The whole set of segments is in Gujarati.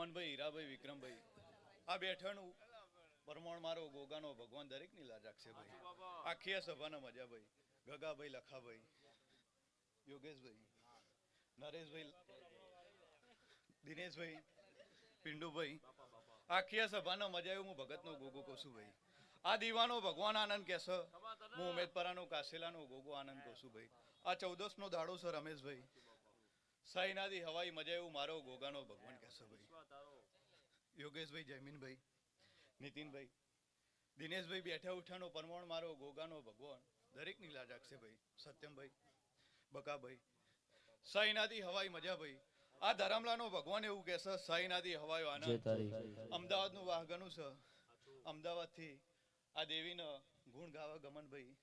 ગમનભાઈ, હીરાભાઈ, વિક્રમભાઈ, આ બેઠાનું પરમોણ મારો ગોગાનો ભગવાન દરેકની લાજ રાખશે ભાઈ. આખી આ સભાના મજા ભાઈ. ગગાભાઈ, લખાભાઈ, યોગેશભાઈ, નરેશભાઈ, દિનેશભાઈ, પિંડુભાઈ, આખી આ સભાના મજા આવ્યું. હું ભગતનો ગોગો કહું છું ભાઈ. આ દીવાનો ભગવાન આનંદ કહેશે. હું ઉમેદપરાનો કાસેલાનો ગોગો આનંદ કહું છું ભાઈ. આ 14નો દાડો છે રમેશભાઈ. સાઈનાથી હવાઈ મજા એવું મારો ગોગાનો ભગવાન કહેશે ભાઈ. યોગેશભાઈ, જયમીનભાઈ, નીતિનભાઈ, દિનેશભાઈ, બેઠા ઉઠાનો પરમોણ મારો ગોગાનો ભગવાન દરેકની લાજ રાખશે ભાઈ. સત્યમભાઈ, બકાભાઈ, સાઈનાથી હવાઈ મજા ભાઈ. આ ધરમલાનો ભગવાન એવું કહેશે સાઈનાથી હવાયો આનંદ. અમદાવાદનું વાહગનું છે. અમદાવાદથી આ દેવીને ગુણ ગાવા ગમનભાઈ.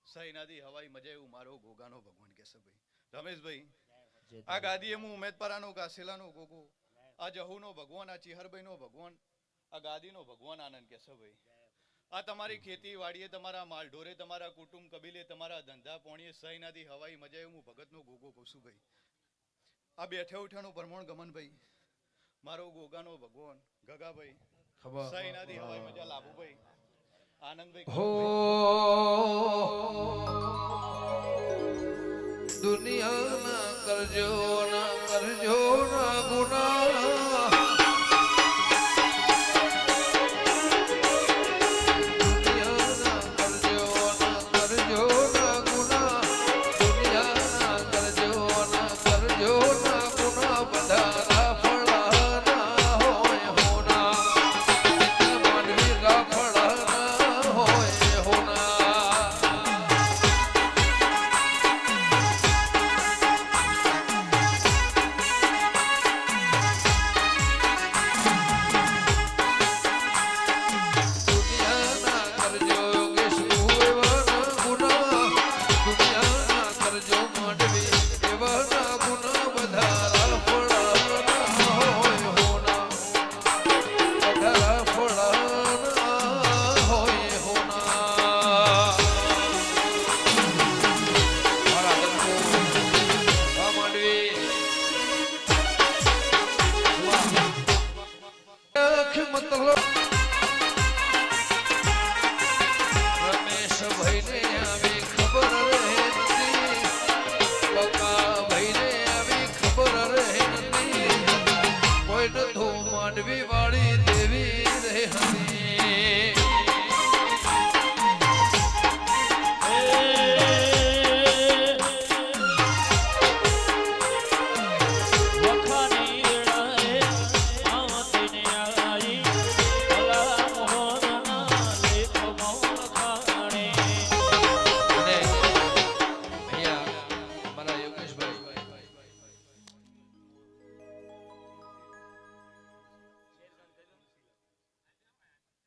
સાઈનાથી હવાઈ મજા એવું મારો ગોગાનો ભગવાન કહેશે ભાઈ. રમેશભાઈ, આ ગાદીએ હું ઉમેદપરાનો કાસેલાનો ગોગો. આ જહુનો ભગવાન, આ ચિહરભાઈનો ભગવાન, આ ગાદીનો ભગવાન આનંદ કહેશે ભાઈ. આ તમારી ખેતી વાડીએ, તમારા માલઢોરે, તમારા કુટુંબ કબીલે, તમારા ધંધા પોણીએ સાઈનાથી હવાઈ મજા એવું હું ભગતનો ગોગો કહું છું ભાઈ. આ બેઠા ઉઠાનું પરમોણ ગમનભાઈ, મારો ગોગાનો ભગવાન ગગાભાઈ. સાઈનાથી હવાઈ મજા લાભુભાઈ, આનંદભાઈ. દુનિયાના કરજો ના ગુના.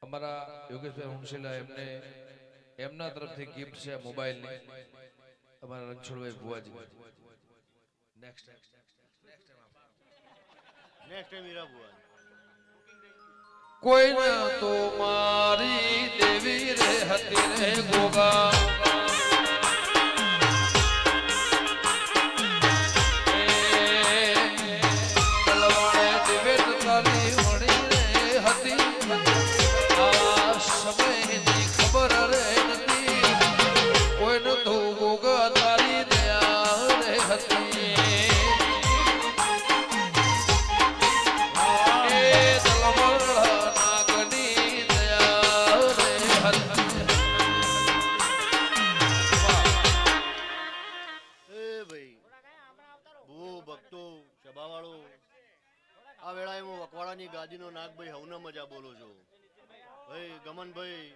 અમારા યોગેશભાઈ હુંશેલા એમને એમના તરફથી ગિફ્ટ છે મોબાઈલ ની. અમારા રણછોડભાઈ ભુવાજી નેક્સ્ટ ટાઈમ હીરા ભુવા. કોઈ ના તો મારી દેવી રે હતી રે ગોગા. આ વેળાએ હું વકવાડાની ગાદીનો નાગભાઈ હવના મજા બોલું છું ભાઈ. ગમનભાઈ,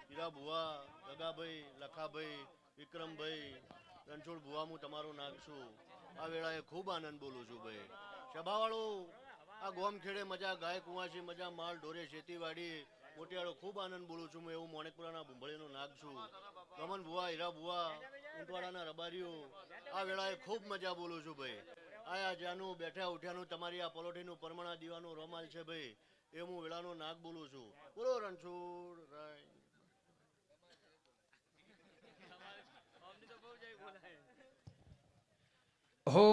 હીરા ભુવા, ગગાભાઈ, લખાભાઈ, વિક્રમભાઈ, રણછોડ ભુવા, હું તમારો નાગ છું. આ વેળાએ ખૂબ આનંદ બોલું છું ભાઈ. સભાવાળો આ ગોમખેડે મજા, ગાય કુંવાસી મજા, માલ ઢોરે ખેતીવાડી મોટિયાળો ખૂબ આનંદ બોલું છું. હું એવું મોણેકપુરાના ભૂંભળીનો નાગ છું. ગમન ભુવા, હીરા ભુવા, ઊંટવાડાના રબારીઓ, આ વેળાએ ખૂબ મજા બોલું છું ભાઈ. આયા જ્યાંનું બેઠા ઉઠ્યાનું તમારી આ પલોઠીનું પરમણા દીવાનું રોમાલ છે ભાઈ. એ હું વેળાનો નાગ બોલું છું. બોલો રણછોડ રાય. હો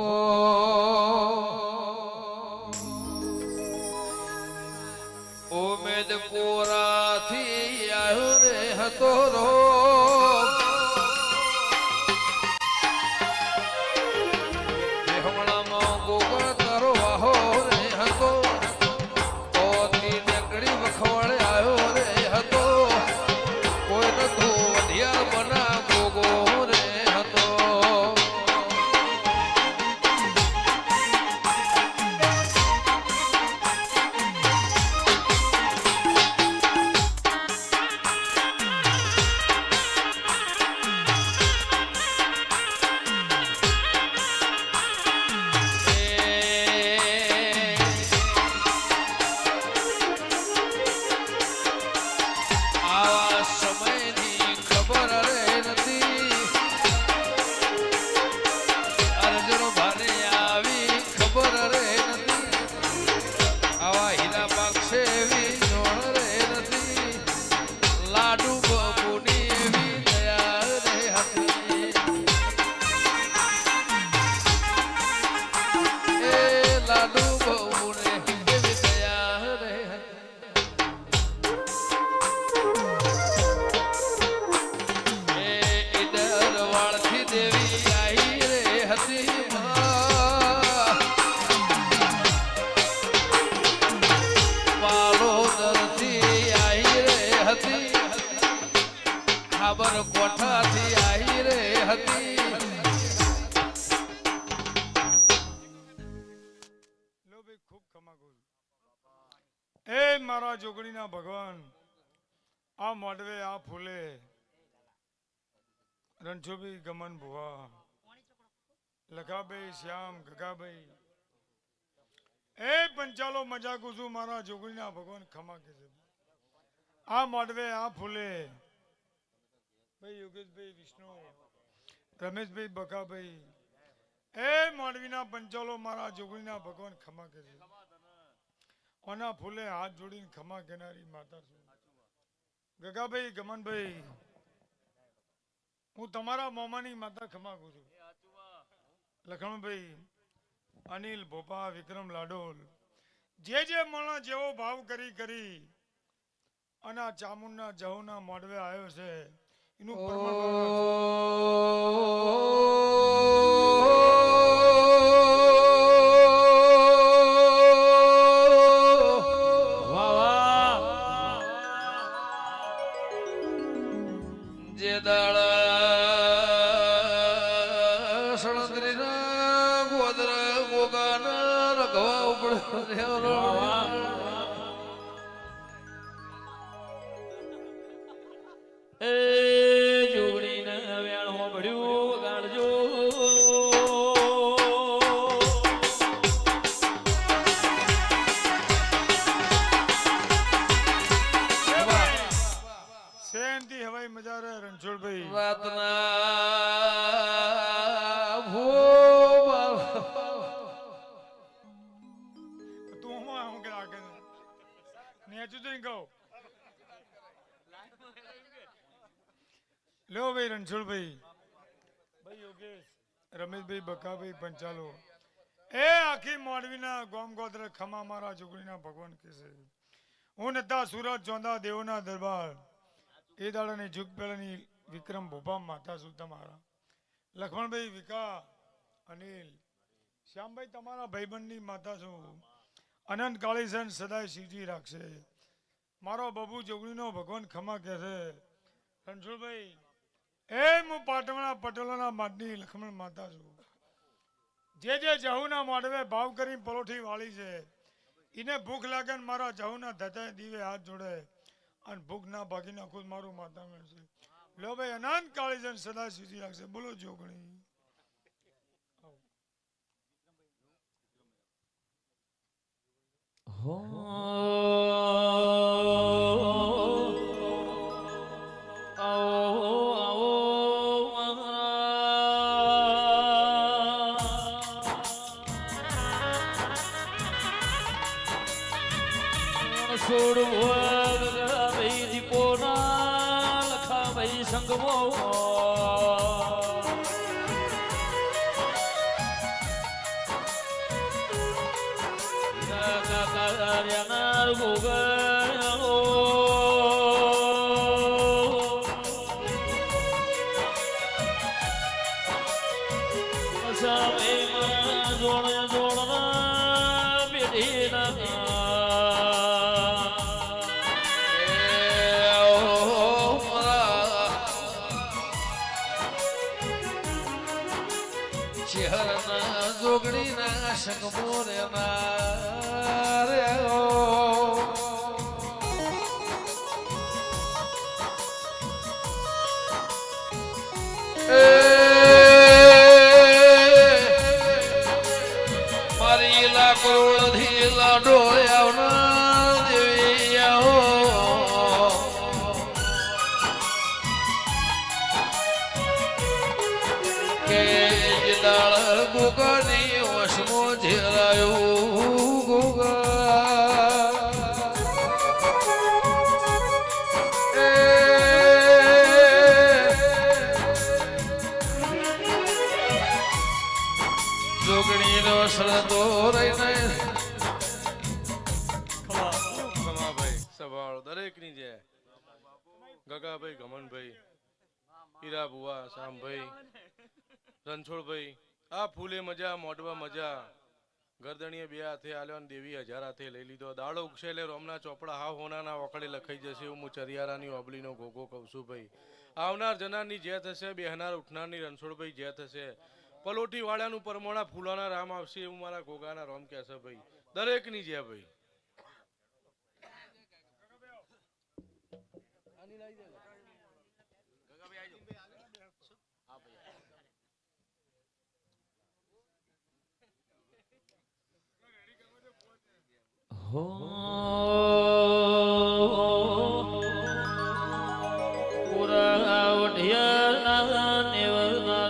મારા જોગણીના ભગવાન આ મોડવે આ ફૂલે રણછોડભાઈ ગમન ભુવા લખાભાઈ શ્યામ ગગાભાઈ એ પંચાલો મજાકુ છું મારા જોગણીના ભગવાન ખમા કે છે આ મોડવે આ ફૂલે ભાઈ યોગેશભાઈ વિષ્ણુ રમેશભાઈ બકાભાઈ એ માંડવીના પંચાલો મારા જોગણીના ભગવાન ખમા કે છે ઓના ફૂલે હાથ જોડીને ખમા કેનારી માતા છું ગગાભાઈ ગમનભાઈ હું તમારા મોમાની માતા ખમા કું છું લખણભાઈ અનિલ ભોપા વિક્રમ લાડોલ જે માણસ જેવો ભાવ કરી અને આ ચામુંડના જહુના મોડવે આવ્યો છે એનું જે દાડા સણત્રીના ગોદરા ગોગાના રખવા ઉપડે એ જોગણીને વેણ હોબળ્યું ગાડજો સેનથી હવાઈ મજા રે રણછોડભાઈ રાતના ભૂ તું હું કે લાગે નેચું તો કહું લો ભાઈ રણછોડભાઈ ભાઈ યોગેશ રમેશભાઈ બકાભાઈ પંચાલો એ આખી મોડવીના ગોમ ગોત્ર ખમા મારા જોગણીના ભગવાન કે છે હું નતા સુરત ચોંદા દેવોના દરબાર એ દાડાની જુગ પહેલાની વિક્રમ ભોપા માતા છું તમારા લક્ષ્મણભાઈ વિકા અનિલ શ્યામભાઈ તમારા ભાઈબંધની માતા છું અનંત કાળીસન સદાય શિવજી રાખશે મારો બબુ જોગણીનો ભગવાન ખમા કે છે રણછોડભાઈ એ હું પાટણના પટેલોના માટની લક્ષ્મણ માતા છું જે જહુના મોડવે ભાવ કરી પલોઠી વાળી છે એને ભૂખ લાગે ને મારા જહુના ધજાય દીવે હાથ જોડે અને ભૂખ ના ભાગી નાખું મારું માતા મળશે લો ભાઈ અનંત કાળીજન સદા સીધી રાખશે બોલો જોગણી હો ભાઈ દીપોના લખા ભાઈ સંગમો જોગણીના સંગમો રેના રે મારી લાકરોળ થી લાડો આવના દેવી આવો કે દાળ ગોગાની વશમો ઝેરાયું ગોગા જોગણીનો સરતો રહીને ખમાભાઈ સવાળ દરેકની જે ગગાભાઈ ગમનભાઈ હીરા બુવા શામભાઈ રણછોડભાઈ આ ફૂલે મજા મોઢવા મજા ગરદણીએ બે હાથે આલ્યો અને દેવી 1000 હાથે લઈ લીધો દાડો ઉગશેલે રોમના ચોપડા હાવ હોનાના વખડે લખાઈ જશે હું ચરિયારાની ઓબલીનો ગોગો કહું છું ભાઈ આવનાર જનારની જે થશે બેહનાર ઉઠનારની રણછોડભાઈ જે થશે પલોટી વાળાનું પરમોણા ફૂલોના રામ આવશે એવું મારા ગોગાના રોમ કહેશે ભાઈ દરેકની જે ભાઈ હો પુરા વઢિયાના નેવના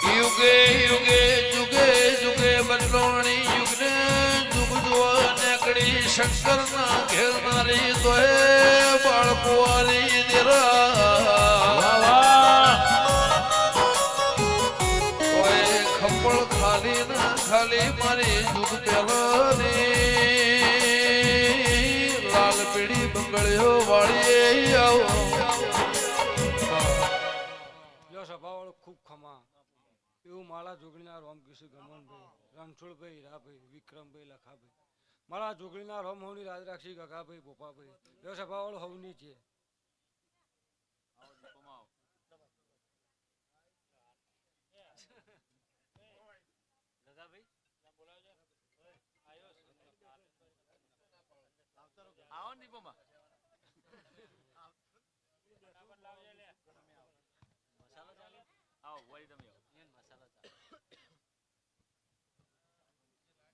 યુગે યુગે જુગે જુગે બદલોણી યુગને જુગ જોવા નીકળી શંકરના ઘેર મારી તોય બાળકો વાલી તોય ખપ્પળ ખાલી ના ખાલી મારી જુગ પેલાની લાલ પીળી બંગળીઓ વાળી આવો સભાવાળો ખૂબ ખમા એવું મારા જોગણીના રોમ કિશોર ગમનભાઈ રણછોડભાઈ હીરાભાઈ વિક્રમભાઈ લખાભાઈ મારા જોગણીના રોમ હવની રાજરાક્ષી ગગાભાઈ બોપાભાઈ એવો સભાવાળો હવની છે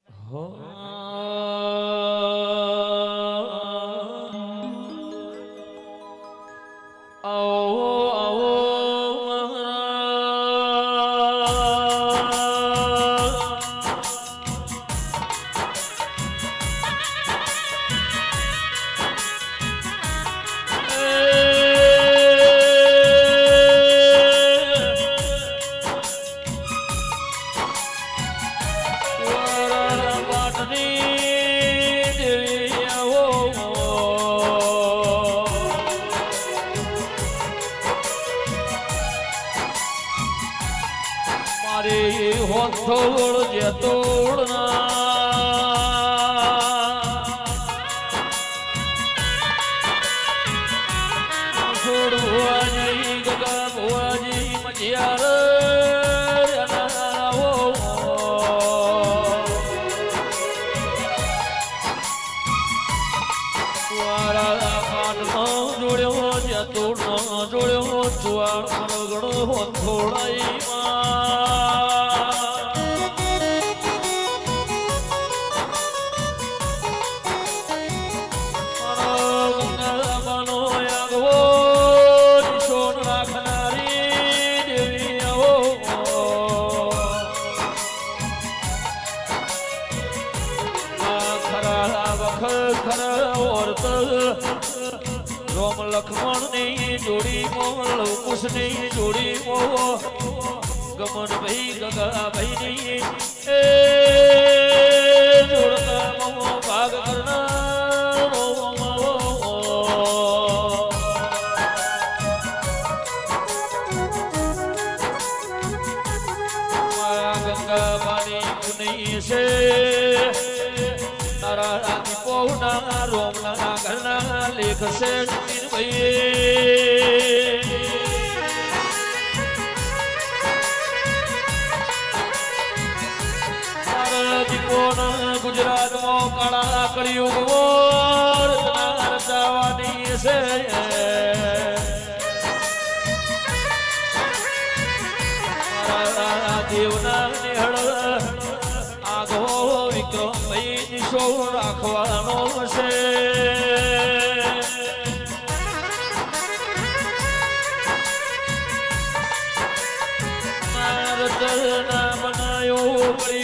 હો આવો આવો મારી હોથોળ જે તોડના છોડ ભુવાજી ગગા ભુવાજી મજિયાર વારા કાનનો જોડ્યો જે તોડનો જોડ્યો ચુવાડ મરગણો હોથોળાઈ રોમ લખમણ ની જોડી મોલ કુશ ની જોડી મો ગમન ભાઈ ગગા ભાઈ ની એ જોડતા મો ભાગ કરનાર ગંગા પાણી પુની છે તારા પૌના રોમના ઘરના લેખ છે ગુજરાતમાં કળા કર્યું રચવાની છે દેવના નિહળ આગો વિક્રમ ભાઈ દિશો રાખવાનો છે બનાયો